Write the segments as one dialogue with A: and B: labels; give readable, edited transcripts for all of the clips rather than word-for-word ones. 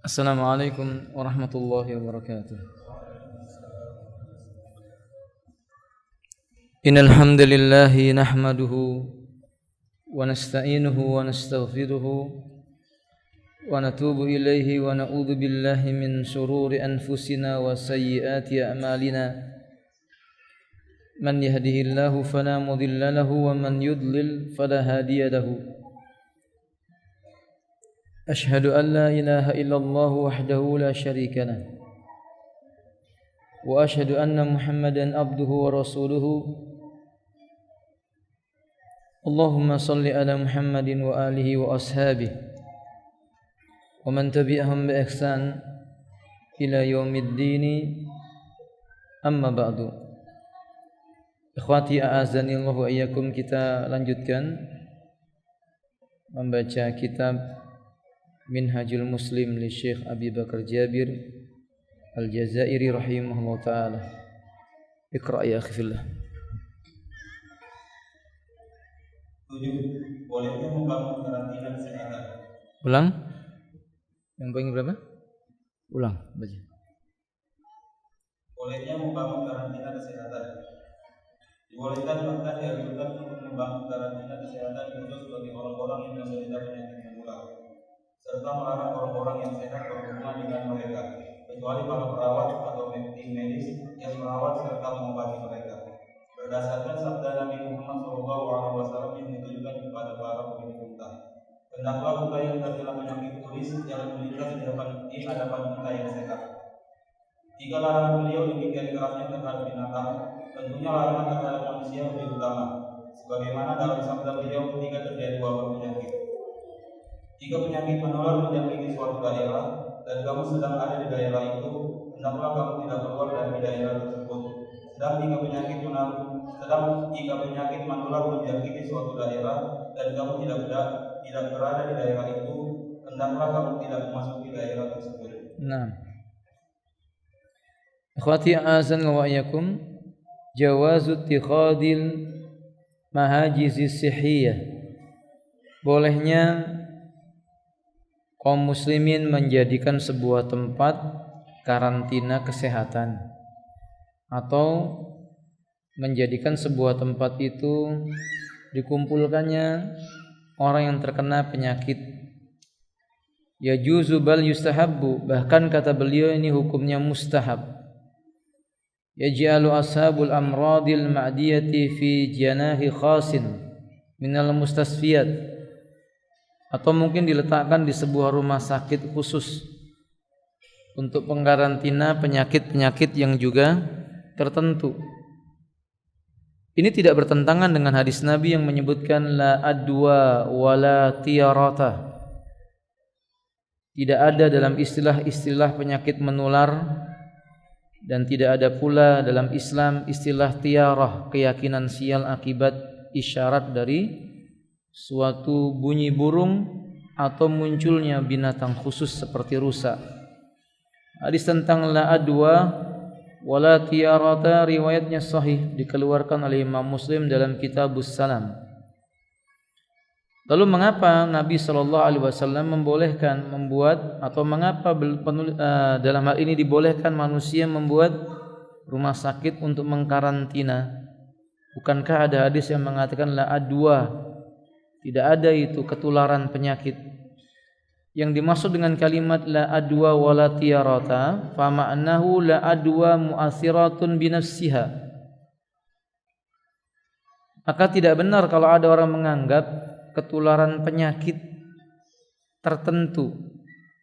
A: Assalamualaikum warahmatullahi wabarakatuh. Innal hamdalillah nahmaduhu wa nasta'inuhu wa nastaghfiruhu wa natubu ilaihi wa na'udzu billahi min shururi anfusina wa sayyiati a'malina. Man yahdihillahu fala mudilla lahu wa man yudlil fala hadiya lahu. Ashhadu an la ilaha illallah wahdahu la syarika lah wa ashhadu anna Muhammadan abduhu wa rasuluhu. Allahumma salli ala Muhammadin wa alihi wa ashabihi wa man tabi'ahum bi ihsan ila yaumiddin. Amma ba'du. Ikhwati a'azani Allah wa iyyakum, kita lanjutkan membaca kitab Minhajul Muslim li Syekh Abi Bakar Jabir Al-Jazairi rahimahullah ta'ala. Iqra' ya akhi fillah.
B: 7. Bolehnya membangun karantina kesehatan.
A: Ulang. Yang poin berapa? Ulang, baca.
B: Bolehnya membangun karantina kesehatan. Dibolehkan bahkan dianjurkan untuk membangun karantina kesehatan khusus bagi orang-orang yang menderita penyakit menular, serta melarang orang-orang yang sehat berhubungan dengan mereka, kecuali para perawat atau tim medis yang merawat serta mengobati mereka. Berdasarkan sabda Nabi Muhammad SAW yang ditujukan kepada para pemilik unta, hendaklah unta yang terkena penyakit kulis yang melintas di hadapan unta yang sehat. Jika larangan beliau demikian kerasnya terhadap binatang, tentunya larangan terhadap manusia lebih utama, sebagaimana dalam sabda beliau ketika terjadi wabah penyakit. Jika penyakit menular menjangkiti suatu daerah dan kamu sedang ada di daerah itu, hendaklah kamu tidak keluar dari daerah tersebut. Sedang jika penyakit menular menjangkiti suatu daerah dan kamu tidak berada di daerah itu, hendaklah kamu tidak memasuki daerah tersebut.
A: Nah, ikhwati a'azan wa iyyakum, jawazu ittikhadil mahajizis sihhiyah. Bolehnya kaum muslimin menjadikan sebuah tempat karantina kesehatan atau menjadikan sebuah tempat itu dikumpulkannya orang yang terkena penyakit. Yajuzu bal yustahabbu, bahkan kata beliau ini hukumnya mustahab. Yaj'alu ashabul amradil ma'diyati fi janahi khasin minal mustasfiyat, atau mungkin diletakkan di sebuah rumah sakit khusus untuk pengkarantina penyakit-penyakit yang juga tertentu. Ini tidak bertentangan dengan hadis Nabi yang menyebutkan la adwa wala tiyarata. Tidak ada dalam istilah-istilah penyakit menular, dan tidak ada pula dalam Islam istilah tiarah, keyakinan sial akibat isyarat dari suatu bunyi burung atau munculnya binatang khusus seperti rusa. Hadis tentang la adwa wala tiyarata riwayatnya sahih, dikeluarkan oleh Imam Muslim dalam Kitabus Salam. Lalu mengapa Nabi SAW membolehkan membuat, atau mengapa dalam hal ini dibolehkan manusia membuat rumah sakit untuk mengkarantina? Bukankah ada hadis yang mengatakan la adwa, tidak ada itu ketularan penyakit? Yang dimaksud dengan kalimat la adwa wala tiyarata, fa ma'nahu la adwa mu'athiratun binafsiha. Maka tidak benar kalau ada orang menganggap ketularan penyakit tertentu.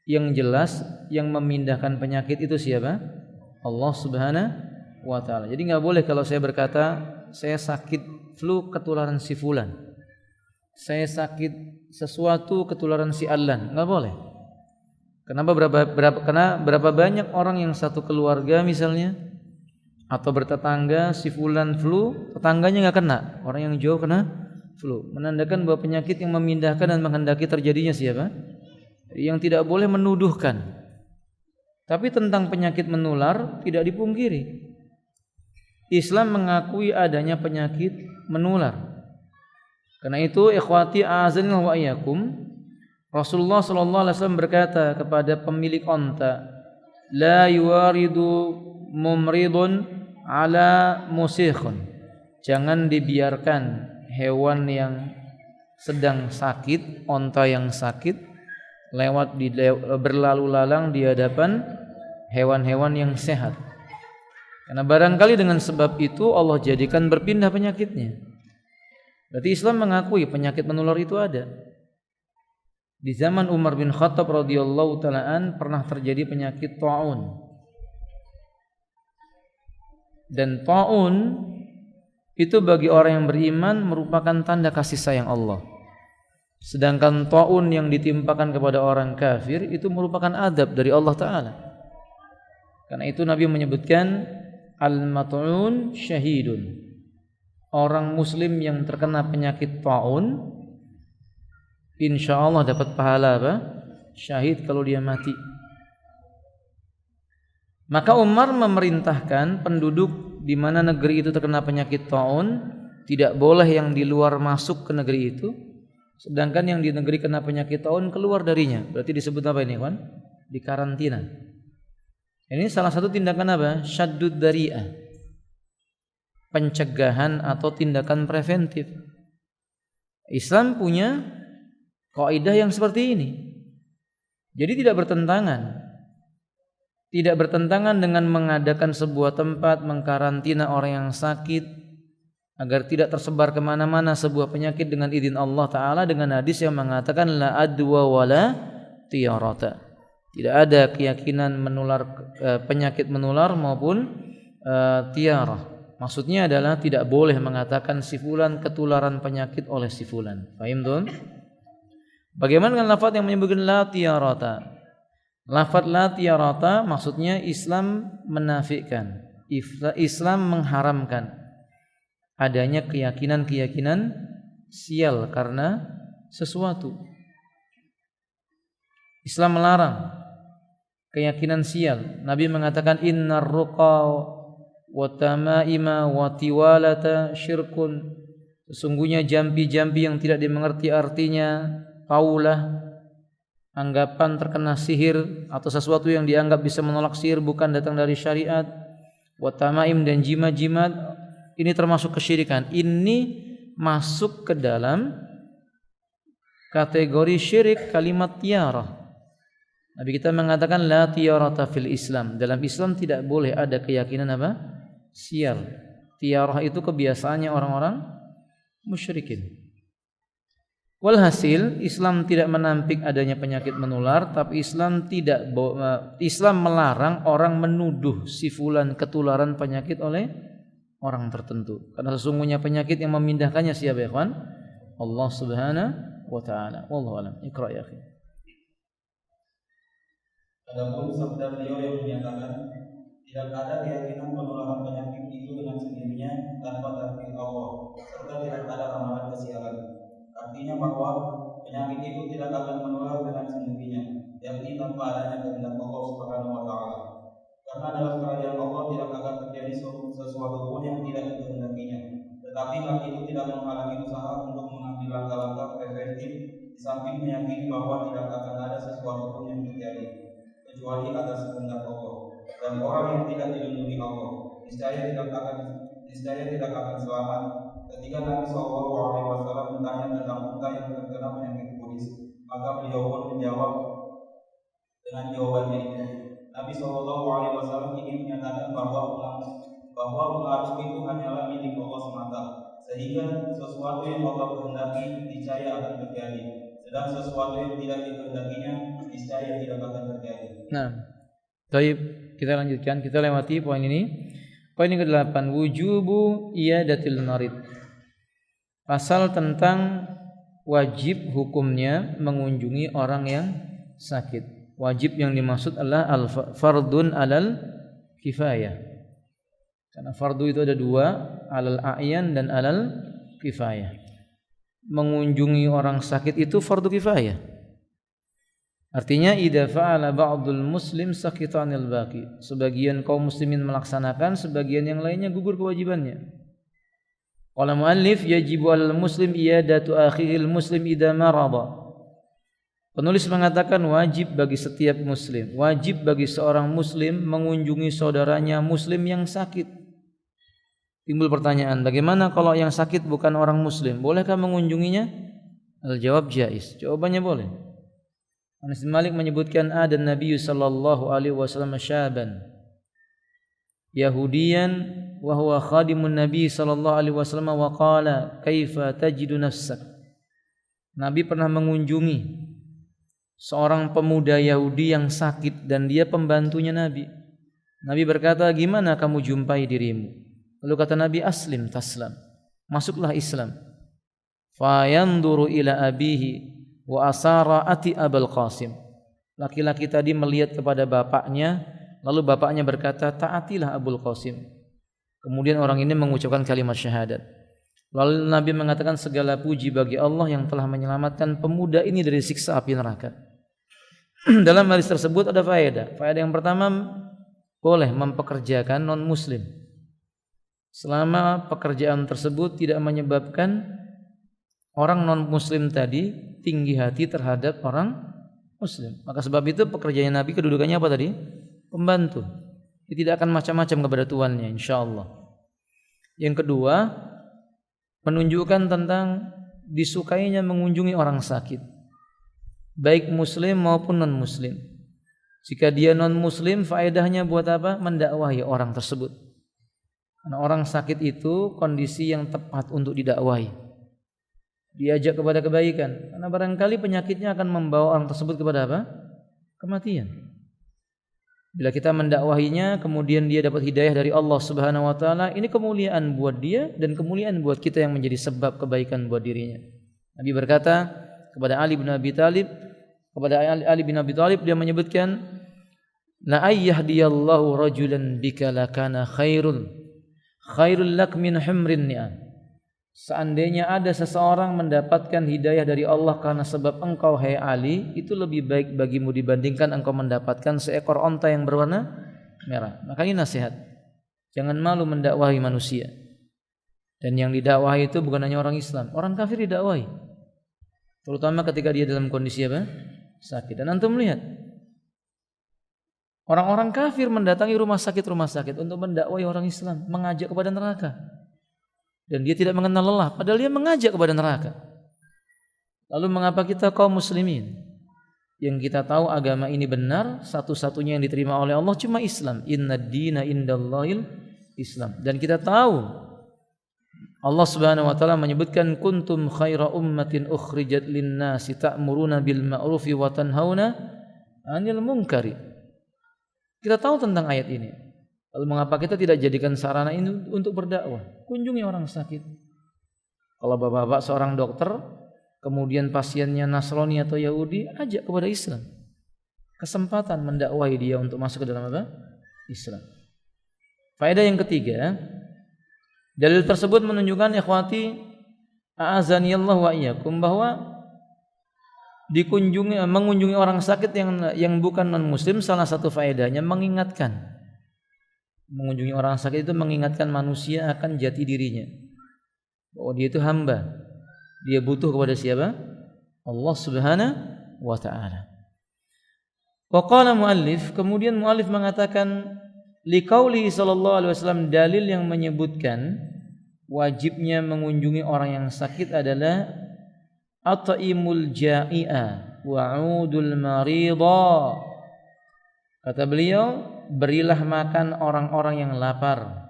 A: Yang jelas yang memindahkan penyakit itu siapa? Allah Subhanahu wa ta'ala. Jadi enggak boleh kalau saya berkata saya sakit flu ketularan si fulan, saya sakit sesuatu ketularan si Allan, enggak boleh. Kenapa? Karena berapa banyak orang yang satu keluarga misalnya atau bertetangga, si fulan flu, tetangganya enggak kena, orang yang jauh kena flu, menandakan bahwa penyakit yang memindahkan dan menghendaki terjadinya siapa? Yang tidak boleh menuduhkan. Tapi tentang penyakit menular tidak dipungkiri, Islam mengakui adanya penyakit menular. Karena itu ikhwati a'azani wa iyyakum, Rasulullah sallallahu alaihi wasallam berkata kepada pemilik onta, la yuwaridu mumridun ala musikhun. Jangan dibiarkan hewan yang sedang sakit, onta yang sakit berlalu lalang di hadapan hewan-hewan yang sehat. Karena barangkali dengan sebab itu Allah jadikan berpindah penyakitnya. Berarti Islam mengakui penyakit menular itu ada. Di zaman Umar bin Khattab radhiyallahu taalaan pernah terjadi penyakit taun. Dan taun itu bagi orang yang beriman merupakan tanda kasih sayang Allah. Sedangkan taun yang ditimpakan kepada orang kafir itu merupakan adab dari Allah Ta'ala. Karena itu Nabi menyebutkan al-mat'un syahidun. Orang muslim yang terkena penyakit taun insyaallah dapat pahala apa? Syahid kalau dia mati. Maka Umar memerintahkan penduduk di mana negeri itu terkena penyakit taun tidak boleh yang di luar masuk ke negeri itu, sedangkan yang di negeri kena penyakit taun keluar darinya. Berarti disebut apa ini, kawan? Di karantina. Ini salah satu tindakan apa? Syaddud dari'ah. Pencegahan atau tindakan preventif. Islam punya kaidah yang seperti ini. Jadi tidak bertentangan. Tidak bertentangan dengan mengadakan sebuah tempat mengkarantina orang yang sakit agar tidak tersebar kemana-mana sebuah penyakit dengan izin Allah Ta'ala, dengan hadis yang mengatakan la adwa wala tiyarata. Tidak ada keyakinan menular penyakit menular maupun tiarah. Maksudnya adalah tidak boleh mengatakan si fulan ketularan penyakit oleh si fulan. Paham tuh? Bagaimana dengan lafaz yang menyebutkan la tiyarata? Lafaz la tiyarata maksudnya Islam menafikan, Islam mengharamkan adanya keyakinan-keyakinan sial karena sesuatu. Islam melarang keyakinan sial. Nabi mengatakan innar ruqa wa tamaima wa tiwalata syirkun. Sesungguhnya jampi-jampi yang tidak dimengerti artinya, paulah, anggapan terkena sihir atau sesuatu yang dianggap bisa menolak sihir bukan datang dari syariat. Wa tamaim dan jimat-jimat ini termasuk kesyirikan. Ini masuk ke dalam kategori syirik kalimat tiarah. Nabi kita mengatakan la tiyarata fil Islam. Dalam Islam tidak boleh ada keyakinan apa? Sial. Tiarah itu kebiasaannya orang-orang musyrikin. Walhasil Islam tidak menampik adanya penyakit menular, tapi Islam melarang orang menuduh si fulan ketularan penyakit oleh orang tertentu. Karena sesungguhnya penyakit yang memindahkannya siapa ya kawan? Allah Subhanahu wa taala. Wallahu a'lam. Iqra ya akhi.
B: Adapun sabda beliau yang menyatakan tidak ada keyakinan penularan penyakit itu dengan sendirinya tanpa takdir Allah, serta tidak ada ramalan kesialan. Artinya bahwa penyakit itu tidak akan menular dengan sendirinya, yakni tanpa adanya kehendak Allah Subhanahu wa taala. Karena dalam kerajaan Allah tidak akan terjadi sesuatu pun yang tidak dikehendakinya. Tetapi hal itu tidak menghalangi usaha untuk mengambil langkah-langkah preventif di samping meyakini bahwa tidak akan ada sesuatu pun yang terjadi kecuali atas kehendak Allah. Dan orang yang tidak dilindungi Allah niscaya tidak akan selamat. Ketika Nabi SAW bertanya tentang unta yang terkena penyakit kuris, maka beliau pun menjawab dengan jawabannya itu. Nabi SAW ingin menyatakan bahwa pengaruh itu hanyalah milik Allah semata, sehingga sesuatu yang Allah kehendaki niscaya akan terjadi, sedang sesuatu yang tidak dikehendakinya niscaya tidak akan terjadi.
A: Nah, baik, kita lanjutkan. Kita lewati poin ini. Poin yang ke-8, wujubu iyadatil marid. Pasal tentang wajib hukumnya mengunjungi orang yang sakit. Wajib yang dimaksud adalah al-fardun alal kifayah. Karena fardu itu ada dua, alal a'yan dan alal kifayah. Mengunjungi orang sakit itu fardu kifayah. Artinya idza fa'ala ba'dul muslim saqitanil baqi. Sebagian kaum muslimin melaksanakan, sebagian yang lainnya gugur kewajibannya. Qala muallif yajibu 'alal muslim iyadatu akhihil muslim idza marada. Penulis mengatakan wajib bagi setiap muslim, wajib bagi seorang muslim mengunjungi saudaranya muslim yang sakit. Timbul pertanyaan, bagaimana kalau yang sakit bukan orang muslim? Bolehkah mengunjunginya? Al-jawab jaiz. Jawabannya boleh. Anas bin Malik menyebutkan ada Nabi sallallahu alaihi wasallam syaban Yahudiyan wa huwa khadimun Nabi sallallahu alaihi wasallam wa qala kaifa tajidu nafsak. Nabi pernah mengunjungi seorang pemuda Yahudi yang sakit dan dia pembantunya Nabi. Nabi berkata, "Gimana kamu jumpai dirimu?" Lalu kata Nabi, "Aslim taslam." Masuklah Islam. Fa yanzuru ila abihi wa asara ati Abul Qasim. Laki-laki tadi melihat kepada bapaknya, lalu bapaknya berkata, "Taatilah Abul Qasim." Kemudian orang ini mengucapkan kalimat syahadat. Lalu Nabi mengatakan, segala puji bagi Allah yang telah menyelamatkan pemuda ini dari siksa api neraka. Dalam hadis tersebut ada faedah. Faedah yang pertama, boleh mempekerjakan non-muslim selama pekerjaan tersebut tidak menyebabkan orang non-muslim tadi tinggi hati terhadap orang muslim. Maka sebab itu pekerjaan Nabi kedudukannya apa tadi? Pembantu. Dia tidak akan macam-macam kepada tuannya, insyaallah. Yang kedua, menunjukkan tentang disukainya mengunjungi orang sakit, baik muslim maupun non-muslim. Jika dia non-muslim, faedahnya buat apa? Mendakwahi orang tersebut. Karena orang sakit itu kondisi yang tepat untuk didakwahi, diajak kepada kebaikan. Karena barangkali penyakitnya akan membawa orang tersebut kepada apa? Kematian. Bila kita mendakwahinya, kemudian dia dapat hidayah dari Allah Subhanahu wa taala, ini kemuliaan buat dia dan kemuliaan buat kita yang menjadi sebab kebaikan buat dirinya. Nabi berkata kepada Ali bin Abi Thalib, dia menyebutkan, la ayyahdiyallahu rajulan bika lakana khairul lak min humrin ni'am. Seandainya ada seseorang mendapatkan hidayah dari Allah karena sebab engkau, hai Ali, itu lebih baik bagimu dibandingkan engkau mendapatkan seekor onta yang berwarna merah. Maka ini nasihat, jangan malu mendakwahi manusia. Dan yang didakwahi itu bukan hanya orang Islam, orang kafir didakwahi, terutama ketika dia dalam kondisi apa? Sakit. Dan antum melihat orang-orang kafir mendatangi rumah sakit untuk mendakwahi orang Islam, mengajak kepada neraka. Dan dia tidak mengenal lelah, padahal dia mengajak kepada neraka. Lalu mengapa kita kaum muslimin yang kita tahu agama ini benar, satu-satunya yang diterima oleh Allah cuma Islam, innad dina indallahil Islam. Dan kita tahu Allah Subhanahu wa taala menyebutkan kuntum khaira ummatin ukhrijat lin-nasi ta'muruna bil ma'rufi wa tanhauna 'anil munkari. Kita tahu tentang ayat ini. Lalu mengapa kita tidak jadikan sarana ini untuk berdakwah? Kunjungi orang sakit. Kalau bapak-bapak seorang dokter, kemudian pasiennya Nasrani atau Yahudi, ajak kepada Islam. Kesempatan mendakwahi dia untuk masuk ke dalam apa? Islam. Faedah yang ketiga, dalil tersebut menunjukkan ikhwati a'azaniyallahu wa iyyakum bahwa mengunjungi orang sakit yang bukan non-muslim, salah satu faedahnya mengingatkan. Mengunjungi orang sakit itu mengingatkan manusia akan jati dirinya, bahwa dia itu hamba, dia butuh kepada siapa? Allah Subhanahu wa ta'ala. Wa qala muallif, kemudian muallif mengatakan liqauli sallallahu alaihi wasallam, dalil yang menyebutkan wajibnya mengunjungi orang yang sakit adalah at'imul ja'i'a wa'udul marida. Kata beliau, berilah makan orang-orang yang lapar,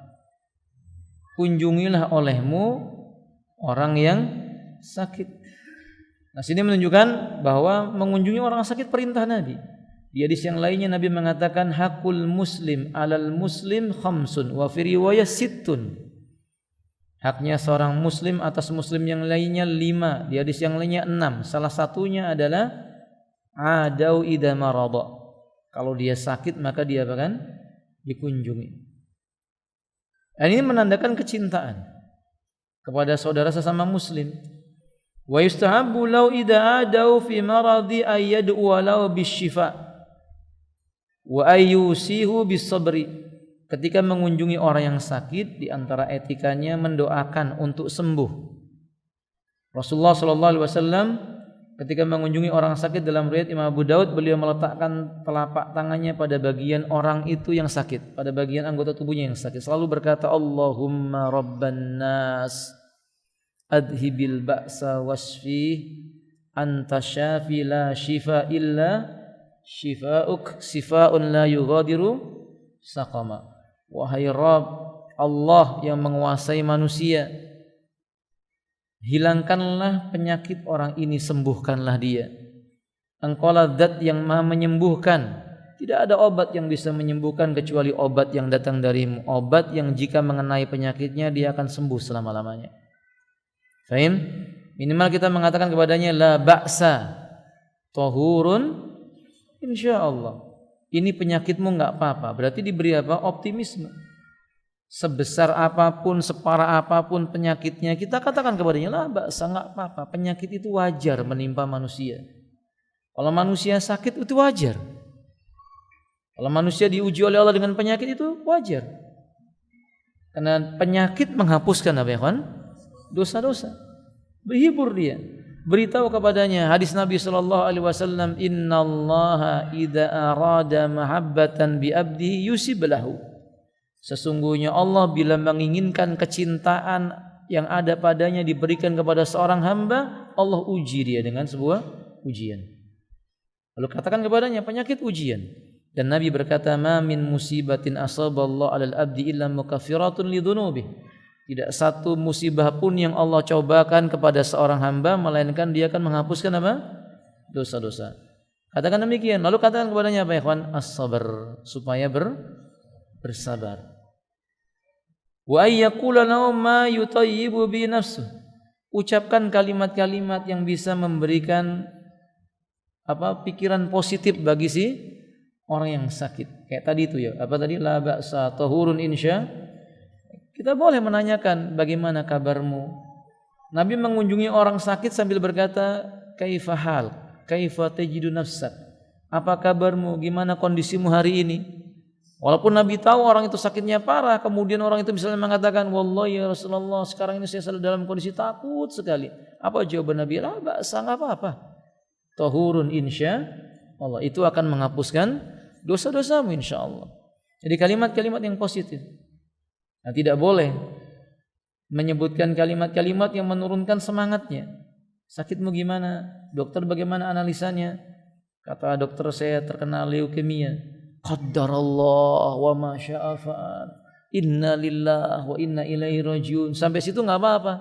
A: kunjungilah olehmu orang yang sakit. Nah, sini menunjukkan bahwa mengunjungi orang sakit perintah Nabi. Di hadis yang lainnya Nabi mengatakan hakul muslim alal muslim khamsun wa fi riwayah sittun. Haknya seorang muslim atas muslim yang lainnya 5, di hadis yang lainnya 6. Salah satunya adalah adau idza marada. Kalau dia sakit maka dia akan dikunjungi. Dan ini menandakan kecintaan kepada saudara sesama muslim. Wa yustahabbu law idza adau fi maradi ayyad'u walau bisyifa wa ayyusihu bisabri. Ketika mengunjungi orang yang sakit, di antara etikanya mendoakan untuk sembuh. Rasulullah sallallahu alaihi wasallam ketika mengunjungi orang sakit dalam riwayat Imam Abu Daud, beliau meletakkan telapak tangannya pada bagian orang itu yang sakit, pada bagian anggota tubuhnya yang sakit, selalu berkata Allahumma rabban nas adhibil ba'sa wasfi anta syafi la shifa illa shifa'uk sifa'un la yughadiru saqama. Wahai Rabb, Allah yang menguasai manusia, hilangkanlah penyakit orang ini, sembuhkanlah dia. Engkaulah zat yang maha menyembuhkan, tidak ada obat yang bisa menyembuhkan kecuali obat yang datang darimu, obat yang jika mengenai penyakitnya dia akan sembuh selama-lamanya. Fahim? Minimal kita mengatakan kepadanya la ba'sa tahurun insyaallah. Ini penyakitmu enggak apa-apa. Berarti diberi apa? Optimisme. Sebesar apapun, separah apapun penyakitnya, kita katakan kepadanya la ba'sa, enggak apa-apa. Penyakit itu wajar menimpa manusia. Kalau manusia sakit itu wajar. Kalau manusia diuji oleh Allah dengan penyakit itu wajar. Karena penyakit menghapuskan apa ya kan? Dosa-dosa. Berhibur dia. Beritahu kepadanya hadis Nabi sallallahu alaihi wasallam, innallaha idza arada mahabbatan bi abdihi yusib lahu. Sesungguhnya Allah bila menginginkan kecintaan yang ada padanya diberikan kepada seorang hamba, Allah uji dia dengan sebuah ujian. Lalu katakan kepadanya penyakit ujian. Dan Nabi berkata, ma min musibatin asaballahu alal abdi illa mukaffiratun lidzunubihi. Tidak satu musibah pun yang Allah cobakan kepada seorang hamba melainkan dia akan menghapuskan apa? Dosa-dosa. Katakan demikian. Lalu katakan kepadanya apa ya kawan? As-sabr, supaya bersabar. Wa ayyaqula lahu ma yutayyibu bi nafsuh. Ucapkan kalimat-kalimat yang bisa memberikan apa? Pikiran positif bagi si orang yang sakit. Kayak tadi itu ya. Apa tadi? La ba'sa tahurun insya. Kita boleh menanyakan bagaimana kabarmu. Nabi mengunjungi orang sakit sambil berkata, kaifa hal? Kaifa tajidu nafsak? Apa kabarmu? Gimana kondisimu hari ini? Walaupun Nabi tahu orang itu sakitnya parah, kemudian orang itu misalnya mengatakan, wallahi ya Rasulullah, sekarang ini saya selalu dalam kondisi takut sekali. Apa jawaban Nabi? La ba'sa, enggak apa-apa. Tahurun insya Allah, itu akan menghapuskan dosa-dosamu insyaallah. Jadi kalimat-kalimat yang positif. Nah, tidak boleh menyebutkan kalimat-kalimat yang menurunkan semangatnya. Sakitmu gimana? Dokter bagaimana analisanya? Kata dokter saya terkena leukemia. Qaddarallah wa ma syaa fa'al. Inna lillahi wa inna ilaihi rajiun. Sampai situ enggak apa-apa.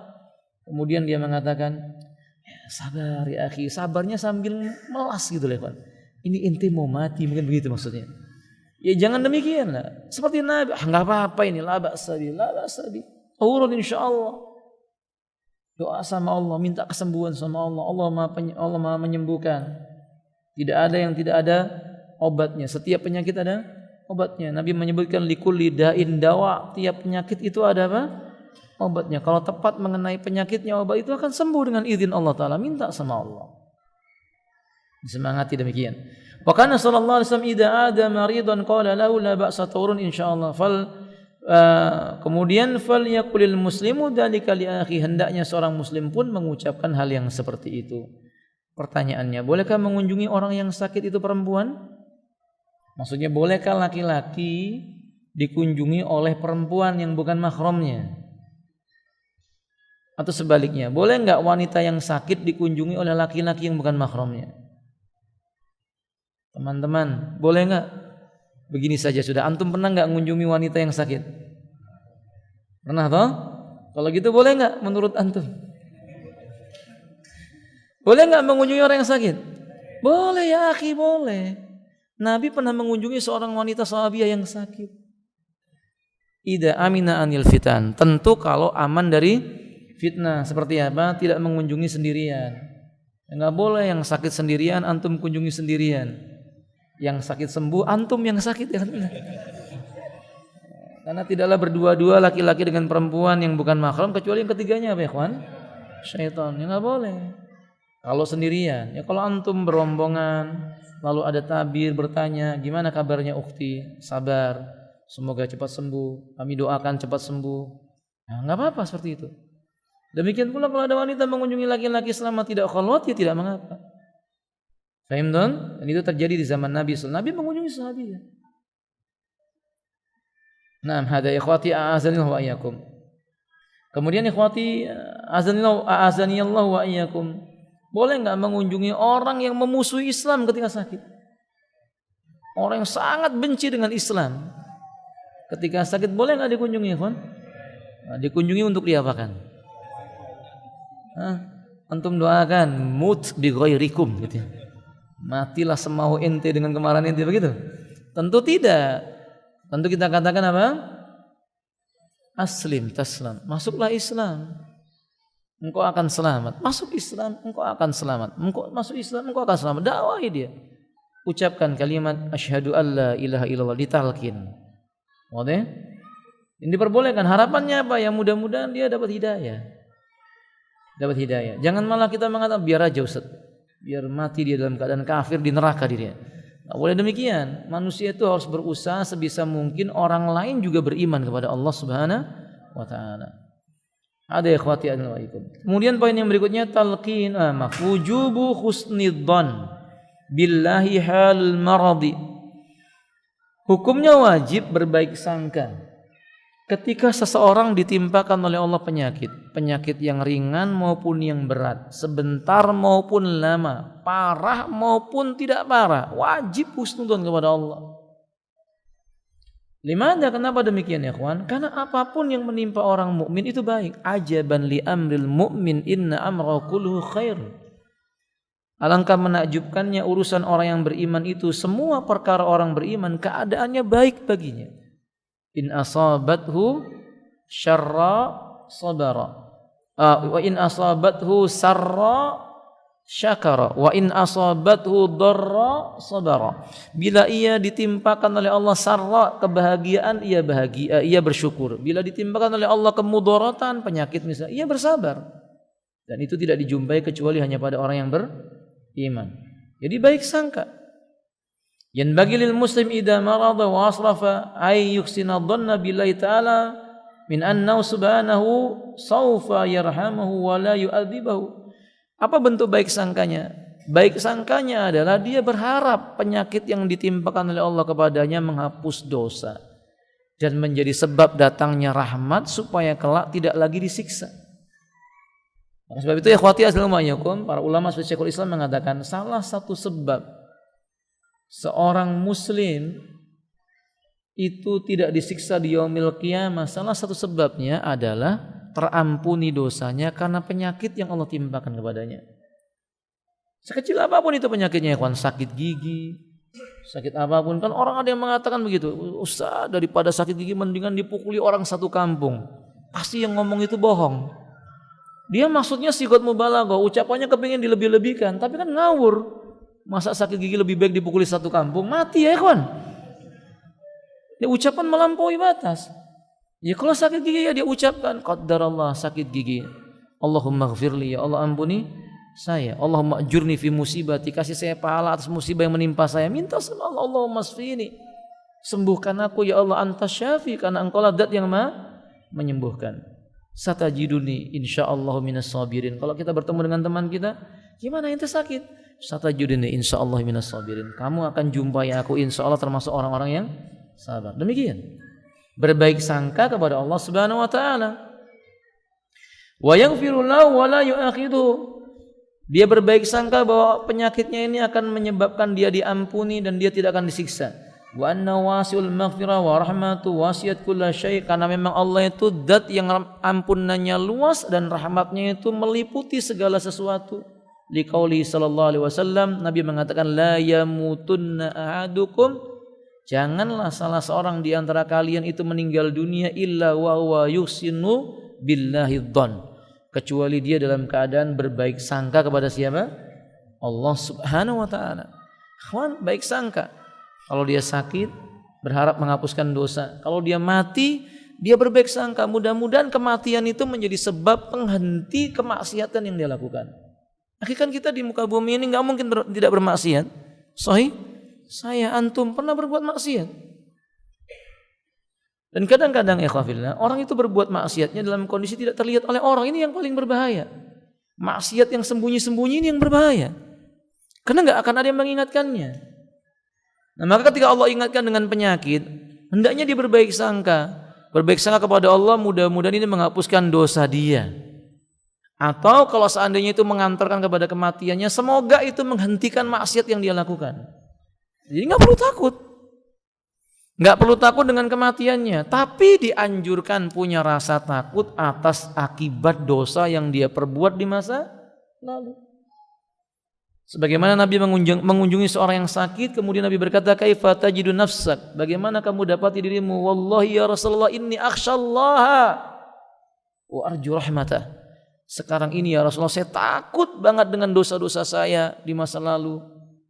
A: Kemudian dia mengatakan, sabar ya akhi, sabarnya sambil melas gitu loh kan. Ini ente mau mati, mungkin begitu maksudnya. Ya jangan demikian lah. Seperti Nabi, enggak apa-apa ini, la ba'sa bi, la ba'sa bi. Tahurun insyaallah. Doa sama Allah, minta kesembuhan sama Allah. Allah Maha menyembuhkan. Tidak ada yang tidak ada obatnya. Setiap penyakit ada obatnya. Nabi menyebutkan likulli da'in dawa. Tiap penyakit itu ada apa? Obatnya. Kalau tepat mengenai penyakitnya, obat itu akan sembuh dengan izin Allah Ta'ala. Minta sama Allah. Disemangati demikian. Wa kana sallallahu alaihi wasallam idza ada maridan qala lahu la ba'sa turun insyaallah. Kemudian fal yaqulil muslimu dzalika li akhi, hendaknya seorang muslim pun mengucapkan hal yang seperti itu. Pertanyaannya, bolehkah mengunjungi orang yang sakit itu perempuan? Maksudnya bolehkah laki-laki dikunjungi oleh perempuan yang bukan mahramnya? Atau sebaliknya, boleh enggak wanita yang sakit dikunjungi oleh laki-laki yang bukan mahramnya? Teman-teman, boleh enggak? Begini saja sudah. Antum pernah enggak mengunjungi wanita yang sakit? Pernah toh? Kalau gitu boleh enggak menurut antum? Boleh enggak mengunjungi orang yang sakit? Boleh ya akhi, boleh. Nabi pernah mengunjungi seorang wanita sahabiah yang sakit. Ida amina anil fitan. Tentu kalau aman dari fitnah. Seperti apa? Tidak mengunjungi sendirian. Enggak boleh yang sakit sendirian antum kunjungi sendirian. Yang sakit sembuh antum yang sakit ya. Karena tidaklah berdua-dua laki-laki dengan perempuan yang bukan mahram kecuali yang ketiganya apa ya kawan? Syaitan. Ya enggak boleh. Kalau sendirian, ya kalau antum berombongan lalu ada tabir bertanya, gimana kabarnya ukhti? Sabar. Semoga cepat sembuh. Kami doakan cepat sembuh. Nah, enggak apa-apa seperti itu. Demikian pula kalau ada wanita mengunjungi laki-laki selama tidak khalwat, ya tidak mengapa. Fahim don? Dan itu terjadi di zaman Nabi SAW. Nabi mengunjungi sahabatnya. Naam, hada ikhwati a'azanillahu wa iyyakum. Kemudian ikhwati a'azanillahu wa iyyakum. Boleh enggak mengunjungi orang yang memusuhi Islam ketika sakit? Orang yang sangat benci dengan Islam. Ketika sakit boleh enggak dikunjungi, ikhwan? Nah, dikunjungi untuk diapakan? Antum doakan mut bi ghairikum gitu ya. Matilah semau ente dengan kemarahan ente, begitu? Tentu tidak. Tentu kita katakan apa? Aslim taslam. Masuklah Islam, engkau akan selamat. Masuk Islam, engkau akan selamat. Masuk Islam, engkau akan selamat. Dakwahi dia. Ucapkan kalimat asyhadu alla ilaha illallah, ditalkin. Oke? Ini diperbolehkan. Harapannya apa? Ya mudah-mudahan dia dapat hidayah. Dapat hidayah. Jangan malah kita mengatakan biar aja Ustaz. Biar mati dia dalam keadaan kafir di neraka dirinya. Tidak boleh demikian. Manusia itu harus berusaha sebisa mungkin orang lain juga beriman kepada Allah Subhanahu wa taala. Ada ikhwati alaikum. Kemudian poin yang berikutnya talqin wujubu husnidzan billahi hal maradi. Hukumnya wajib berbaik sangka ketika seseorang ditimpakan oleh Allah penyakit yang ringan maupun yang berat, sebentar maupun lama, parah maupun tidak parah, wajib husnudzon kepada Allah. Limana? Kenapa demikian ya kawan? Karena apapun yang menimpa orang mukmin itu baik. Ajaban li amril mu'min inna amra kulluhu khair. Alangkah menakjubkannya urusan orang yang beriman itu, semua perkara orang beriman keadaannya baik baginya. In asabathu syarra sabara wa in asabathu sarra syakara wa in asabathu darra sabara. Bila ia ditimpakan oleh Allah sarra, kebahagiaan, ia bahagia, ia bersyukur. Bila ditimpakan oleh Allah kemudaratan, penyakit misalnya, ia bersabar. Dan itu tidak dijumpai kecuali hanya pada orang yang beriman. Jadi baik sangka. Yanbaghi lil muslim idza marada wa asrafa ay yuhsina dhanna billahi ta'ala min annahu subhanahu sawfa yarhamahu wa la yu'adzibahu. Apa bentuk baik sangkanya? Baik sangkanya adalah dia berharap penyakit yang ditimpakan oleh Allah kepadanya menghapus dosa dan menjadi sebab datangnya rahmat supaya kelak tidak lagi disiksa. Oleh sebab itu ya ikhwati assalamu alaikum, para ulama seperti Syekhul Islam mengatakan salah satu sebab seorang muslim itu tidak disiksa di yaumil qiyamah, salah satu sebabnya adalah terampuni dosanya karena penyakit yang Allah timpakan kepadanya. Sekecil apapun itu penyakitnya, ya, sakit gigi, sakit apapun. Kan orang ada yang mengatakan begitu, Ustaz, daripada sakit gigi mendingan dipukuli orang satu kampung. Pasti yang ngomong itu bohong. Dia maksudnya sigot mubalaghah, ucapannya kepingin dilebih-lebihkan, tapi kan ngawur. Masa sakit gigi lebih baik dipukuli satu kampung? Mati ya kawan. Dia ucapan melampaui batas. Ya kalau sakit gigi ya dia ucapkan qaddarallah sakit gigi. Allahumma ghfirli, ya Allah ampuni saya. Allahumma ajurni fi musibati, kasih saya pahala atas musibah yang menimpa saya. Minta sama Allah, Allahumma shfini, sembuhkan aku ya Allah, anta syafi, karena engkau lah zat yang maha menyembuhkan. Satajiduni insyaallah minas sabirin. Kalau kita bertemu dengan teman kita, gimana ente sakit? Satajiduni insyaallah minas sabirin. Kamu akan jumpai aku insyaallah termasuk orang-orang yang sabar. Demikian. Berbaik sangka kepada Allah Subhanahu wa taala. Wa yaghfiru lahu wa la yu'akhidhu. Dia berbaik sangka bahwa penyakitnya ini akan menyebabkan dia diampuni dan dia tidak akan disiksa. Wa anna wasi'ul maghfirah wa rahmatu wasi'at kulla syai', karena memang Allah itu zat yang ampunannya luas dan rahmatnya itu meliputi segala sesuatu. Liqauli sallallahu alaihi wasallam, Nabi mengatakan la yamutunna ahadukum, janganlah salah seorang di antara kalian itu meninggal dunia illa wa huwa yuhsinu billahi dzan, kecuali dia dalam keadaan berbaik sangka kepada siapa? Allah Subhanahu wa taala. Kawan, baik sangka. Kalau dia sakit, berharap menghapuskan dosa. Kalau dia mati, dia berbaik sangka. Mudah-mudahan kematian itu menjadi sebab penghenti kemaksiatan yang dia lakukan. Akhirnya kita di muka bumi ini nggak mungkin tidak bermaksiat. Sahih? Saya antum pernah berbuat maksiat. Dan kadang-kadang ikhwafillah, orang itu berbuat maksiatnya dalam kondisi tidak terlihat oleh orang. Ini yang paling berbahaya. Maksiat yang sembunyi-sembunyi ini yang berbahaya. Karena nggak akan ada yang mengingatkannya. Nah, maka ketika Allah ingatkan dengan penyakit, hendaknya dia berbaik sangka. Berbaik sangka kepada Allah, mudah-mudahan ini menghapuskan dosa dia. Atau kalau seandainya itu mengantarkan kepada kematiannya, semoga itu menghentikan maksiat yang dia lakukan. Jadi nggak perlu takut. Nggak perlu takut dengan kematiannya, tapi dianjurkan punya rasa takut atas akibat dosa yang dia perbuat di masa lalu. Sebagaimana Nabi mengunjungi seorang yang sakit, kemudian Nabi berkata, "Kaifa tajidu nafsak?" Bagaimana kamu dapati dirimu? "Wallahi ya Rasulullah, inni akhsyallaha wa arju rahmatah." Sekarang ini ya Rasulullah, saya takut banget dengan dosa-dosa saya di masa lalu.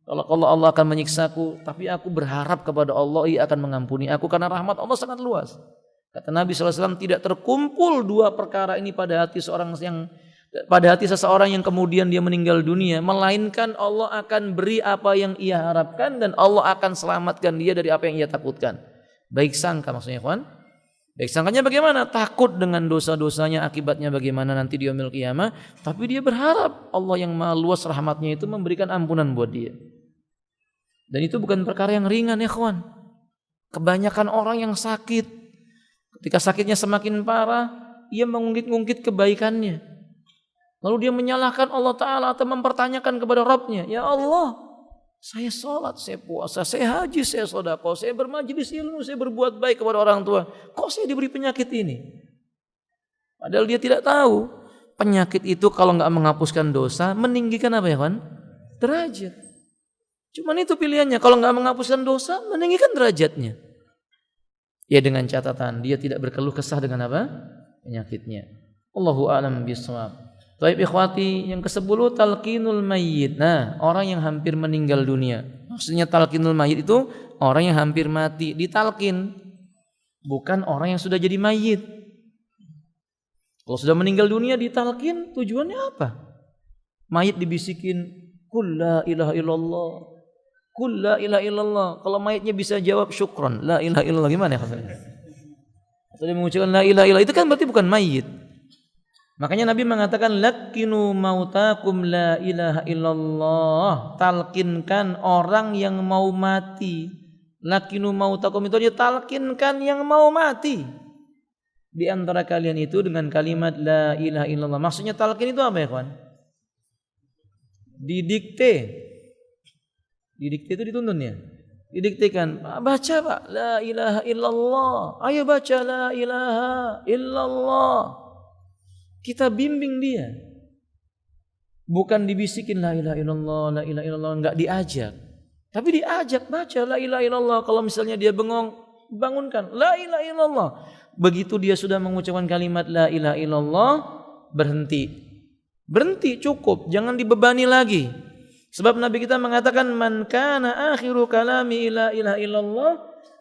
A: Kalau Allah akan menyiksaku, tapi aku berharap kepada Allah, Ia akan mengampuni aku karena rahmat Allah sangat luas. Kata Nabi SAW, tidak terkumpul dua perkara ini pada hati seseorang yang kemudian dia meninggal dunia, melainkan Allah akan beri apa yang ia harapkan dan Allah akan selamatkan dia dari apa yang ia takutkan. Baik sangka maksudnya, kawan. Baik sangkanya bagaimana? Takut dengan dosa-dosanya, akibatnya bagaimana nanti di yaumil qiyamah, tapi dia berharap Allah yang Maha Luas rahmatnya itu memberikan ampunan buat dia. Dan itu bukan perkara yang ringan ya kawan. Kebanyakan orang yang sakit, ketika sakitnya semakin parah, ia mengungkit-ungkit kebaikannya. Lalu dia menyalahkan Allah Ta'ala atau mempertanyakan kepada Rabbnya, "Ya Allah, saya sholat, saya puasa, saya haji, saya sedekah, saya bermajelis ilmu, saya berbuat baik kepada orang tua. Kok saya diberi penyakit ini?" Padahal dia tidak tahu penyakit itu kalau nggak menghapuskan dosa, meninggikan apa ya kan? Derajat. Cuman itu pilihannya, kalau nggak menghapuskan dosa, meninggikan derajatnya. Ya dengan catatan dia tidak berkeluh kesah dengan apa? Penyakitnya. Allahu a'lam bishawab. Baik ikhwati, yang ke-10 talqinul mayyit. Nah, orang yang hampir meninggal dunia. Maksudnya talqinul mayyit itu orang yang hampir mati, ditalqin. Bukan orang yang sudah jadi mayyit. Kalau sudah meninggal dunia ditalqin, tujuannya apa? Mayit dibisikin, "Qul la ilaha illallah. Qul la ilaha illallah." Kalau mayitnya bisa jawab syukron, la ilaha illallah, gimana ya katanya? Atau dia mengucapkan la ilaha illallah, itu kan berarti bukan mayit. Makanya Nabi mengatakan, "Lakinu mautakum la ilaha illallah." Talkinkan orang yang mau mati. Lakinu mautakum itu dia talkinkan yang mau mati di antara kalian itu dengan kalimat la ilaha illallah. Maksudnya talqin itu apa ya kawan? Didikte itu dituntun ya. Didiktekan, baca Pak, la ilaha illallah. Ayo baca la ilaha illallah. Kita bimbing dia. Bukan dibisikin la ilaha illallah, la ilaha illallah, enggak diajak. Tapi diajak baca la ilaha illallah. Kalau misalnya dia bengong, bangunkan la ilaha illallah. Begitu dia sudah mengucapkan kalimat la ilaha illallah, berhenti cukup, jangan dibebani lagi. Sebab Nabi kita mengatakan, "Man kana akhiru kalami la ilaha illallah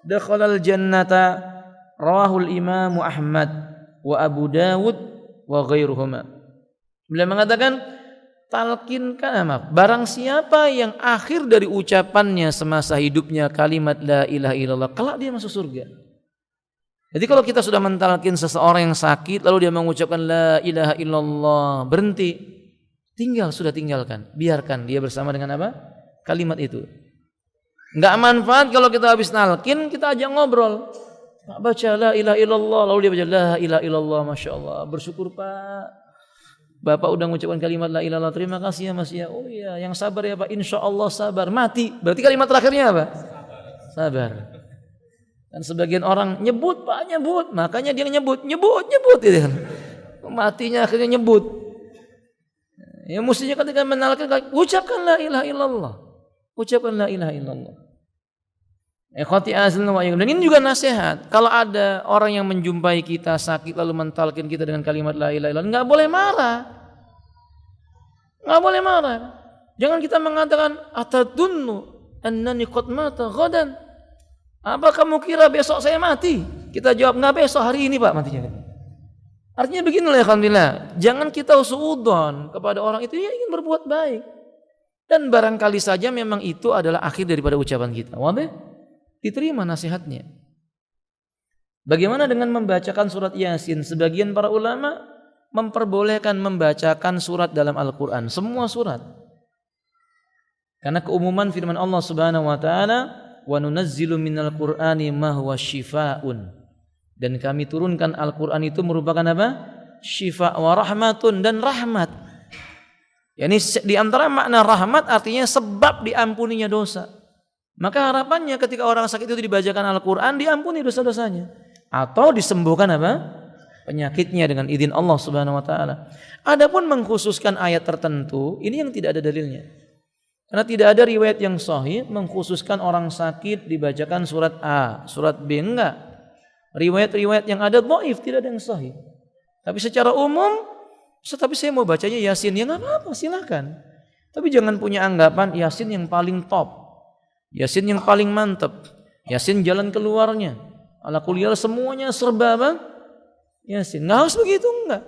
A: dakhalal jannata." Rawahul Imam Ahmad wa Abu Dawud wa ghairuhuma. Beliau mengatakan, barang siapa yang akhir dari ucapannya semasa hidupnya kalimat la ilaha illallah, kelak dia masuk surga. Jadi kalau kita sudah mentalkin seseorang yang sakit lalu dia mengucapkan la ilaha illallah, berhenti, sudah tinggalkan, biarkan dia bersama dengan apa? Kalimat itu. Enggak manfaat kalau kita habis nalkin kita ajak ngobrol. Pak baca la ilaha illallah, lalu dia baca la ilaha illallah, Masya Allah, bersyukur Pak, Bapak udah mengucapkan kalimat la ilaha illallah, terima kasih ya Mas ya. Oh iya, yang sabar ya Pak, insya Allah sabar. Mati, berarti kalimat terakhirnya apa? Sabar. Dan sebagian orang nyebut Pak, makanya dia nyebut gitu kan. Matinya akhirnya nyebut. Ya mestinya ketika menalkan, ucapkan la ilaha illallah. Ucapkan la ilaha illallah. Ikhwati azan wa iyyakum. Dan ini juga nasihat. Kalau ada orang yang menjumpai kita sakit lalu mentalkin kita dengan kalimat la ilaha illallah, enggak boleh marah. Enggak boleh marah. Jangan kita mengatakan atadunnu annani qad mata ghadan. Apa kamu kira besok saya mati? Kita jawab, enggak, besok, hari ini Pak matinya. Artinya beginilah, alhamdulillah. Jangan kita usudzon kepada orang itu yang ingin berbuat baik. Dan barangkali saja memang itu adalah akhir daripada ucapan kita. Wadah? Diterima nasihatnya. Bagaimana dengan membacakan surat Yasin? Sebagian para ulama memperbolehkan membacakan surat dalam Al-Quran. Semua surat. Karena keumuman firman Allah Subhanahu wa taala, "Wa nunazzilu minal Qur'ani ma huwa syifaa'un." Dan kami turunkan Al-Qur'an itu merupakan apa? Syifa' wa rahmatun, dan rahmat. Yani di antara makna rahmat artinya sebab diampuninya dosa. Maka harapannya ketika orang sakit itu dibacakan Al-Qur'an, diampuni dosa-dosanya atau disembuhkan apa? Penyakitnya dengan izin Allah Subhanahu wa taala. Adapun mengkhususkan ayat tertentu, ini yang tidak ada dalilnya. Karena tidak ada riwayat yang sahih mengkhususkan orang sakit dibacakan surat A, surat B, enggak. Riwayat-riwayat yang ada dhaif, tidak ada yang sahih. Tapi secara umum, tapi saya mau bacanya Yasin, ya enggak apa-apa, silakan. Tapi jangan punya anggapan Yasin yang paling top, Yasin yang paling mantap, Yasin jalan keluarnya, ala kuliyal semuanya serba apa? Yasin. Enggak harus begitu, enggak.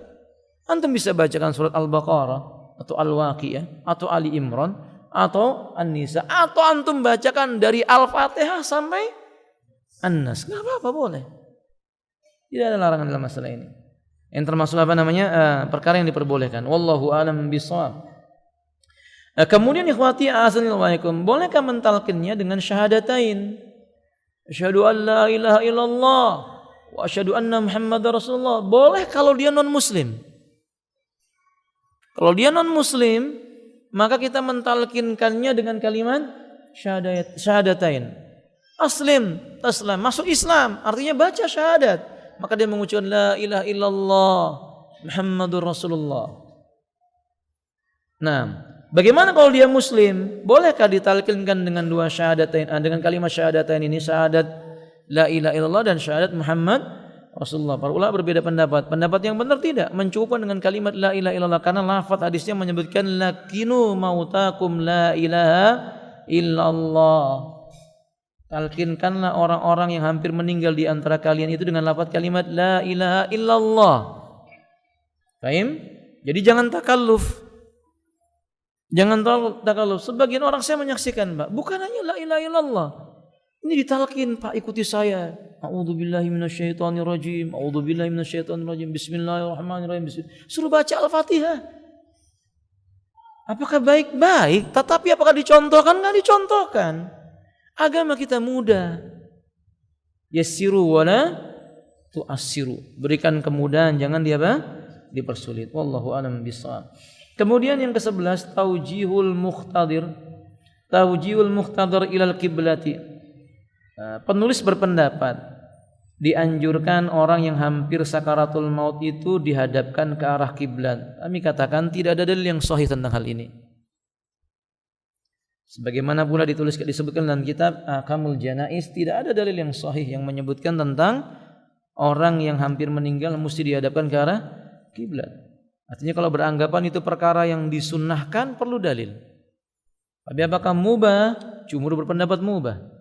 A: Antum bisa bacakan surat Al-Baqarah atau Al-Waqiah atau Ali Imran atau An-Nisa, atau antum bacakan dari Al-Fatihah sampai An-Nas, enggak apa-apa, boleh. Tidak ada larangan dalam masalah ini. Yang termasuk apa namanya? Perkara yang diperbolehkan. Wallahu a'lam bishawab. Kemudian ikhwati a'azzallahu, bolehkah mentalkinnya dengan syahadatain? Asyhadu an la ilaha illallah wa asyhadu anna Muhammadar Rasulullah. Boleh kalau dia non muslim. Kalau dia non muslim, maka kita mentalkinkannya dengan kalimat syahadatain. Aslim, taslam, masuk Islam, artinya baca syahadat. Maka dia mengucapkan la ilaha illallah Muhammadur Rasulullah. Nah, bagaimana kalau dia muslim? Bolehkah ditalkinkan dengan dua syahadatain, dengan kalimat syahadatain ini, syahadat la ilaha illallah dan syahadat Muhammad Rasulullah? Para ulama berbeda pendapat. Pendapat yang benar tidak, mencukupkan dengan kalimat la ilaha illallah, karena lafaz hadisnya menyebutkan lakinu mautakum la ilaha illallah. Talkinkanlah orang-orang yang hampir meninggal di antara kalian itu dengan lafaz kalimat la ilaha illallah. Paham? Jadi jangan takalluf. Jangan takalluf. Sebagian orang saya menyaksikan, Pak, bukan hanya la ilaha illallah. Ini ditalkin, Pak, ikuti saya. A'udzubillahi minasyaitonirrajim. A'udzubillahi minasyaitonirrajim. Bismillahirrahmanirrahim. Suruh baca Al-Fatihah. Apakah baik-baik? Tetapi apakah dicontohkan? Enggak dicontohkan. Agama kita mudah. Yassiru wala tu'assiru. Berikan kemudahan, jangan dipersulit. Wallahu a'lam bishawab. Kemudian yang ke-11, taujihul muqtadir. Taujihul muqtadir ilal kiblati. Penulis berpendapat dianjurkan orang yang hampir sakaratul maut itu dihadapkan ke arah kiblat. Kami katakan tidak ada dalil yang sahih tentang hal ini. Sebagaimana pula disebutkan dalam kitab Ahkamul Janaiz, tidak ada dalil yang sahih yang menyebutkan tentang orang yang hampir meninggal mesti dihadapkan ke arah kiblat. Artinya kalau beranggapan itu perkara yang disunnahkan perlu dalil. Tapi apakah mubah? Jumhur berpendapat mubah.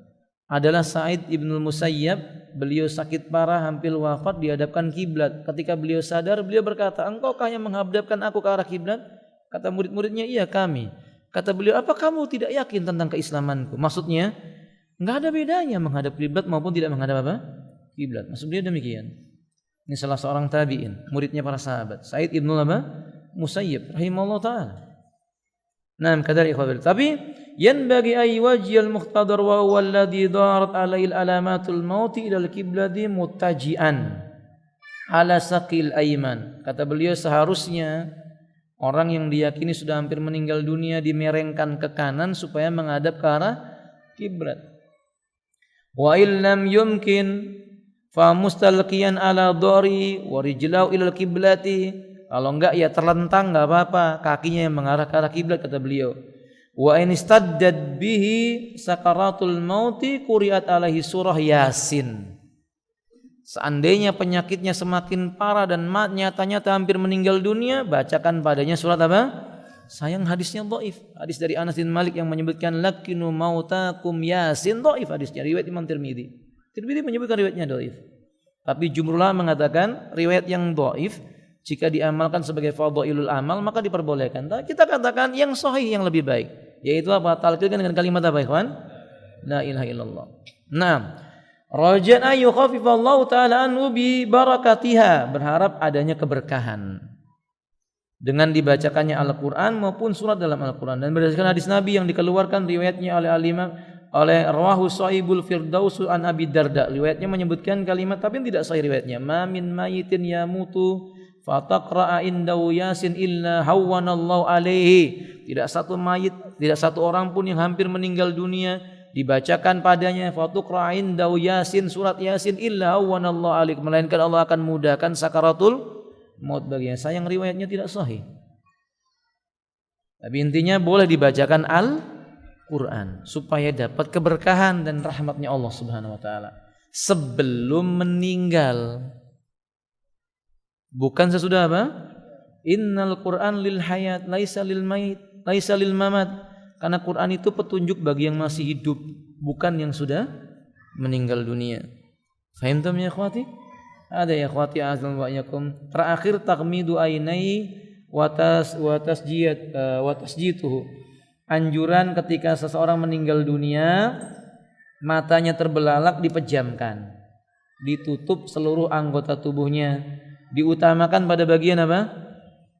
A: Adalah Sa'id ibnul Musayyab, beliau sakit parah hampir wafat dihadapkan kiblat. Ketika beliau sadar, beliau berkata, "Engkaukah yang menghadapkan aku ke arah kiblat?" Kata murid-muridnya, "Iya, kami." Kata beliau, "Apa kamu tidak yakin tentang keislamanku?" Maksudnya, enggak ada bedanya menghadap kiblat maupun tidak menghadap apa? Kiblat. Maksud beliau demikian. Ini salah seorang tabi'in, muridnya para sahabat, Sa'id ibnul Musayyib rahimahullah taala. Nah, kadar ikhwatul. Tapi yanbaghi ay wajhil muqtadar wa huwa alladhi darat alaihi alamatul mauti ila al-qiblati muttaji'an ala saqil ayman. Kata beliau, seharusnya orang yang diyakini sudah hampir meninggal dunia dimerengkan ke kanan supaya menghadap ke arah kiblat. Wa illam yumkin fa mustalqiyan ala dhari wa rijlau ila al-qiblati. Kalau enggak ya terlentang enggak apa-apa, kakinya yang mengarah ke arah kiblat, kata beliau. Wa in istaddad bihi sakaratul mauti quri'at alaihi surah Yasin. Seandainya penyakitnya semakin parah dan nyata-nyata hampir meninggal dunia, bacakan padanya surat apa? Sayang hadisnya dhaif. Hadis dari Anas bin Malik yang menyebutkan lakinu mautakum Yasin, dhaif hadisnya, riwayat Imam Tirmidzi. Tirmidzi menyebutkan riwayatnya dhaif. Tapi jumhur ulama mengatakan riwayat yang dhaif jika diamalkan sebagai fadhailul amal maka diperbolehkan. Tapi kita katakan yang sahih yang lebih baik, yaitu apa? Talqin dengan kalimat apa, ikhwan? La ilaha illallah. Nah, rajana yukhafifallahu ta'ala anhu bi barakatiha, berharap adanya keberkahan. dengan dibacakannya Al-Qur'an maupun surat dalam Al-Qur'an. Dan berdasarkan hadis Nabi yang dikeluarkan riwayatnya oleh Rawahu Sahibul Firdaus an Abi Darda, riwayatnya menyebutkan kalimat tapi tidak sahih riwayatnya, ma min mayitin yamutu fataqra'a indahu yasin illa hawwanallahu alaihi. Tidak satu mayit, tidak satu orang pun yang hampir meninggal dunia dibacakan padanya fataqra'a indahu yasin, surat Yasin, illa hawwanallahu alaihi, melainkan Allah akan mudahkan sakaratul maut baginya. Sayang riwayatnya tidak sahih. Tapi intinya boleh dibacakan Al-Quran supaya dapat keberkahan dan rahmatnya Allah Subhanahu wa taala sebelum meninggal. Bukan sesudah apa? Innal Qur'an lil hayat laisa lil mait, laisa lil mamat. Karena Quran itu petunjuk bagi yang masih hidup, bukan yang sudah meninggal dunia. Fahimtum ya akhwati? Ada ya akhwati azan wa yakum. Terakhir taghmidu ainai wa tasjituhu. Anjuran ketika seseorang meninggal dunia, matanya terbelalak dipejamkan, ditutup seluruh anggota tubuhnya, diutamakan pada bagian apa?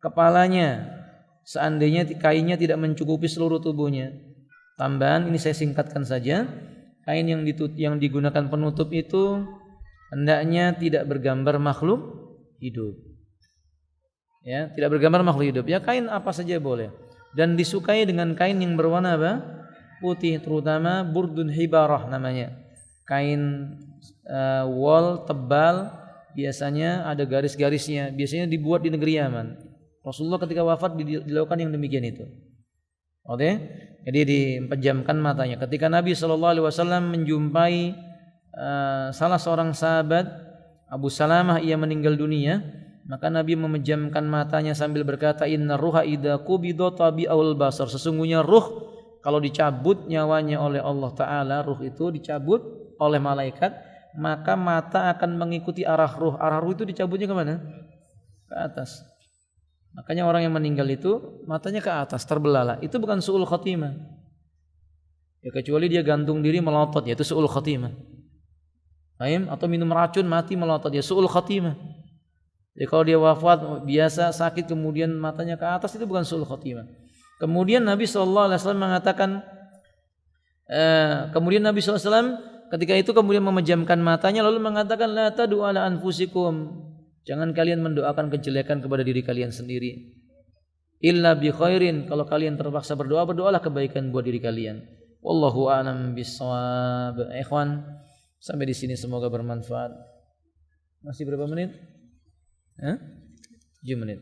A: Kepalanya. Seandainya kainnya tidak mencukupi seluruh tubuhnya. Tambahan ini saya singkatkan saja. Kain yang digunakan penutup itu hendaknya tidak bergambar makhluk hidup. Ya, tidak bergambar makhluk hidup. Ya kain apa saja boleh. Dan disukai dengan kain yang berwarna apa? Putih, terutama burdun hibarah namanya. Kain wol tebal, biasanya ada garis-garisnya. Biasanya dibuat di negeri Yaman. Rasulullah ketika wafat dilakukan yang demikian itu. Oke? Jadi dipejamkan matanya. Ketika Nabi SAW menjumpai salah seorang sahabat Abu Salamah, ia meninggal dunia, maka Nabi memejamkan matanya sambil berkata, inna ruha idza qubida tabi'ul basar. Sesungguhnya ruh kalau dicabut nyawanya oleh Allah Ta'ala, ruh itu dicabut oleh malaikat, maka mata akan mengikuti arah ruh. Arah ruh itu dicabutnya kemana? Ke atas. Makanya orang yang meninggal itu matanya ke atas, terbelalak. Itu bukan su'ul khatimah. Ya kecuali dia gantung diri melotot, yaitu su'ul khatimah. Atau minum racun mati melotot, ya su'ul khatimah. Jadi kalau dia wafat biasa sakit kemudian matanya ke atas, itu bukan su'ul khatimah. Kemudian Nabi SAW mengatakan, kemudian Nabi SAW ketika itu kemudian memejamkan matanya lalu mengatakan, la tadu ala anfusikum. Jangan kalian mendoakan kejelekan kepada diri kalian sendiri. Illa bi khairin. Kalau kalian terpaksa berdoa, berdoalah kebaikan buat diri kalian. Wallahu a'lam bissawab. Ikhwan, sampai di sini semoga bermanfaat. Masih berapa menit? 7 menit.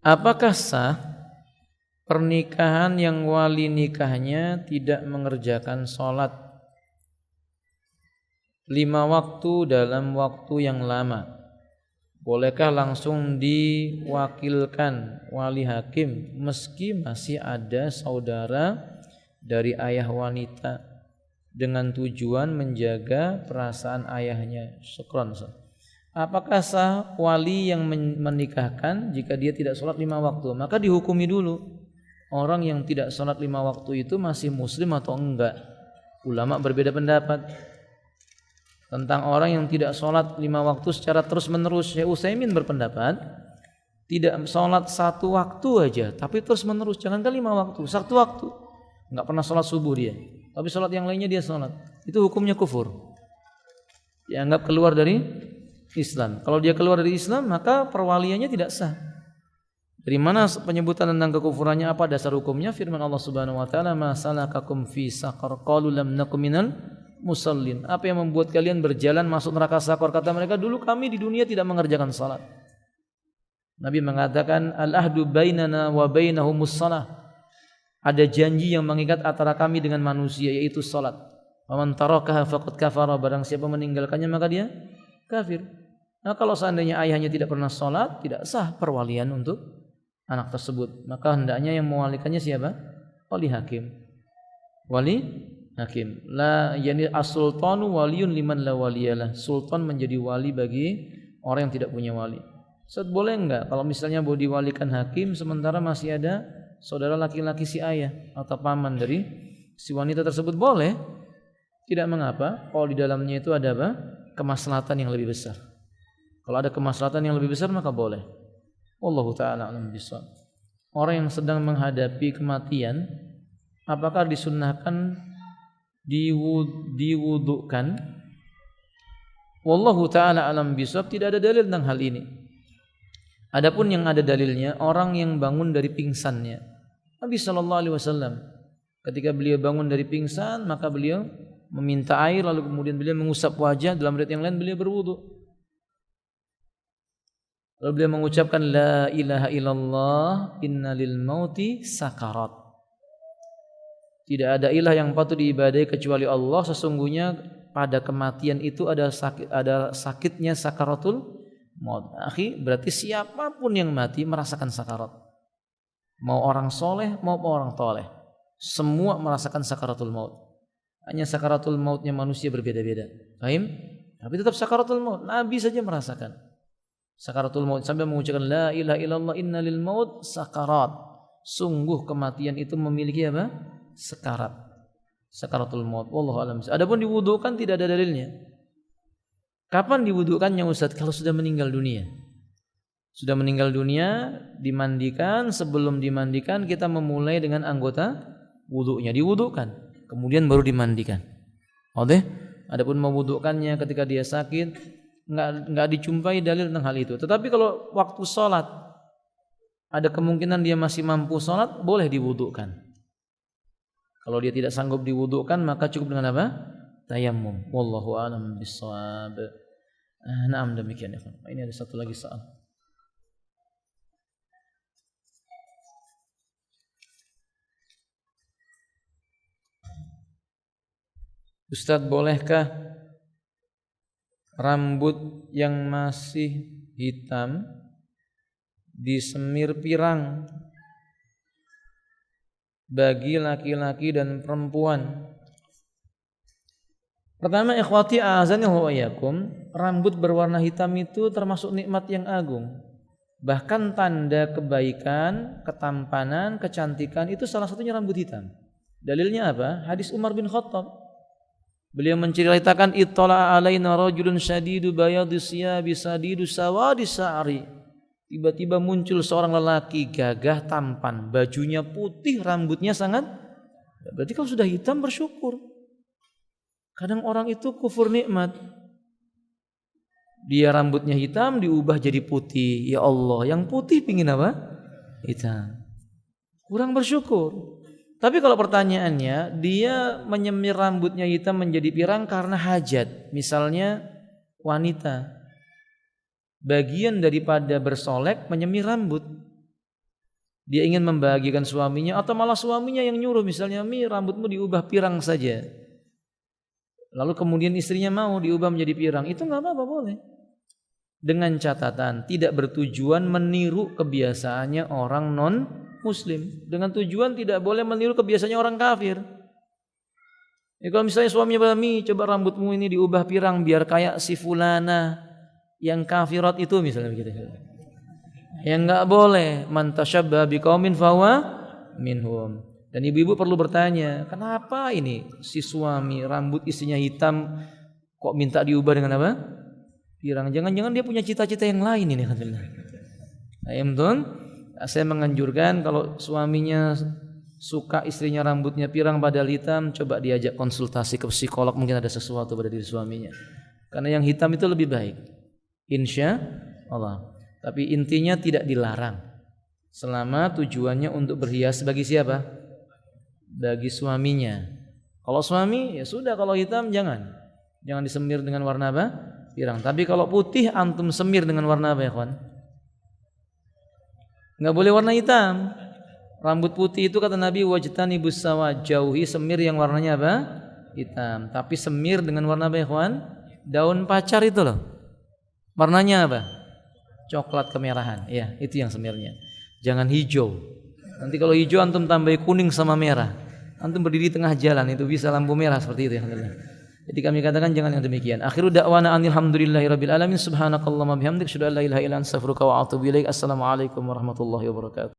A: Apakah sah pernikahan yang wali nikahnya tidak mengerjakan sholat 5 waktu dalam waktu yang lama? Bolehkah langsung diwakilkan wali hakim meski masih ada saudara dari ayah wanita dengan tujuan menjaga perasaan ayahnya? Syukran. Apakah sah wali yang menikahkan jika dia tidak sholat 5 waktu? Maka dihukumi dulu. Orang yang tidak sholat 5 waktu itu masih muslim atau enggak? Ulama berbeda pendapat tentang orang yang tidak sholat 5 waktu secara terus menerus. Syekh Utsaimin berpendapat tidak sholat 1 waktu aja, tapi terus menerus. Jangankan 5 waktu, 1 waktu. Enggak pernah sholat subuh dia, tapi sholat yang lainnya dia sholat. Itu hukumnya kufur. Dianggap keluar dari Islam. Kalau dia keluar dari Islam, maka perwaliannya tidak sah. Dari mana penyebutan tentang kekufurannya? Apa dasar hukumnya? Firman Allah Subhanahu wa taala, "Ma salakakum fi saqar? Qalu lam nakum minal musallin." Apa yang membuat kalian berjalan masuk neraka Saqar? Kata mereka, dulu kami di dunia tidak mengerjakan salat. Nabi mengatakan, "Al-ahdu bainana wa bainahumus shalah." Ada janji yang mengikat antara kami dengan manusia, yaitu salat. "Wa man tarakaha faqad kafara." Barang siapa meninggalkannya maka dia kafir. Nah, kalau seandainya ayahnya tidak pernah salat, tidak sah perwalian untuk anak tersebut. Maka hendaknya yang mewalikannya siapa? Wali hakim. Wali hakim. La yani as-sultanu waliyun liman la waliyalah. Sultan menjadi wali bagi orang yang tidak punya wali. Ustaz, boleh enggak kalau misalnya mau diwalikan hakim sementara masih ada saudara laki-laki si ayah atau paman dari si wanita tersebut? Boleh. Tidak mengapa kalau di dalamnya itu ada apa? Kemaslahatan yang lebih besar. Kalau ada kemaslahatan yang lebih besar maka boleh. Wallahu taala a'lam bishawab. Orang yang sedang menghadapi kematian, apakah disunnahkan diwudukan? Wallahu taala a'lam bishawab, tidak ada dalil tentang hal ini. Adapun yang ada dalilnya, orang yang bangun dari pingsannya. Nabi sallallahu alaihi wasallam ketika beliau bangun dari pingsan, maka beliau meminta air, lalu kemudian beliau mengusap wajah. Dalam riwayat yang lain beliau berwudu. Lalu beliau mengucapkan la ilaha illallah innalil mauti sakarat. Tidak ada ilah yang patut diibadahi kecuali Allah. Sesungguhnya pada kematian itu ada sakitnya sakaratul maut. Akhi, berarti siapapun yang mati merasakan sakarat. Mau orang soleh, mau orang toleh, semua merasakan sakaratul maut. Hanya sakaratul mautnya manusia berbeda-beda. Paham? Tapi tetap sakaratul maut. Nabi saja merasakan sakaratul maut sampai mengucapkan la ilaha illallah innalil maut sakarat. Sungguh kematian itu memiliki apa? Sekarat. Sakaratul maut. Wallahu a'lam. Adapun diwudukan tidak ada dalilnya. Kapan diwudukannya Ustaz? Kalau sudah meninggal dunia. Sudah meninggal dunia, dimandikan. Sebelum dimandikan kita memulai dengan anggota wudunya, diwudukan. Kemudian baru dimandikan. Oke? Adapun mewudukannya ketika dia sakit, enggak dijumpai dalil tentang hal itu. Tetapi kalau waktu sholat ada kemungkinan dia masih mampu sholat, boleh diwudukan. Kalau dia tidak sanggup diwudukan, maka cukup dengan apa? Tayammum. Wallahu a'lam bishawab. Naam, demikian ya. Ini ada satu lagi soal. Ustaz, bolehkah rambut yang masih hitam disemir pirang bagi laki-laki dan perempuan? Pertama, ikhwati a'azanillahu wa iyyakum, rambut berwarna hitam itu termasuk nikmat yang agung. Bahkan tanda kebaikan, ketampanan, kecantikan itu salah satunya rambut hitam. Dalilnya apa? Hadis Umar bin Khattab. Beliau menceritakan ittala alaina rajulun syadidu bayadis siyabi sadidu sawadis sa'ri. Tiba-tiba muncul seorang lelaki gagah tampan, bajunya putih, rambutnya sangat. Berarti kalau sudah hitam bersyukur. Kadang orang itu kufur nikmat. Dia rambutnya hitam diubah jadi putih. Ya Allah, yang putih pingin apa? Hitam. Kurang bersyukur. Tapi kalau pertanyaannya, dia menyemir rambutnya hitam menjadi pirang karena hajat. Misalnya wanita, bagian daripada bersolek menyemir rambut. Dia ingin membahagiakan suaminya, atau malah suaminya yang nyuruh, misalnya, "Mi, rambutmu diubah pirang saja." Lalu kemudian istrinya mau diubah menjadi pirang. Itu enggak apa-apa, boleh. Dengan catatan tidak bertujuan meniru kebiasaannya orang non-muslim. Dengan tujuan tidak boleh meniru kebiasaannya orang kafir. Ya, kalau misalnya suaminya "Mi, coba rambutmu ini diubah pirang biar kayak si fulana yang kafirat itu," misalnya begitu. Yang enggak boleh. Man tasyabbaha biqaumin fahuwa minhum. Dan ibu-ibu perlu bertanya, kenapa ini si suami rambut istrinya hitam kok minta diubah dengan apa? Pirang. Jangan-jangan dia punya cita-cita yang lain ini. Saya menganjurkan kalau suaminya suka istrinya rambutnya pirang padahal hitam, coba diajak konsultasi ke psikolog, mungkin ada sesuatu pada diri suaminya. Karena yang hitam itu lebih baik, insya Allah. Tapi intinya tidak dilarang, selama tujuannya untuk berhias bagi siapa? Bagi suaminya. Kalau suami ya sudah, kalau hitam jangan disemir dengan warna apa? Pirang. Tapi kalau putih antum semir dengan warna apa ya kawan? Enggak boleh warna hitam. Rambut putih itu kata Nabi wajtanibus sawa, jauhi semir yang warnanya apa? Hitam. Tapi semir dengan warna apa ya kawan? Daun pacar itu loh. Warnanya apa? Coklat kemerahan. Ya, itu yang semirnya. Jangan hijau. Nanti kalau hijau antum tambahi kuning sama merah. Antum berdiri tengah jalan itu bisa lampu merah seperti itu ya. Jadi kami katakan jangan yang demikian. Akhiru da'wana alhamdulillahirabbil alamin. Subhanakallahumma bihamdik, asyhadu an la ilaha illa anta, astaghfiruka wa atubu ilaik. Assalamualaikum warahmatullahi wabarakatuh.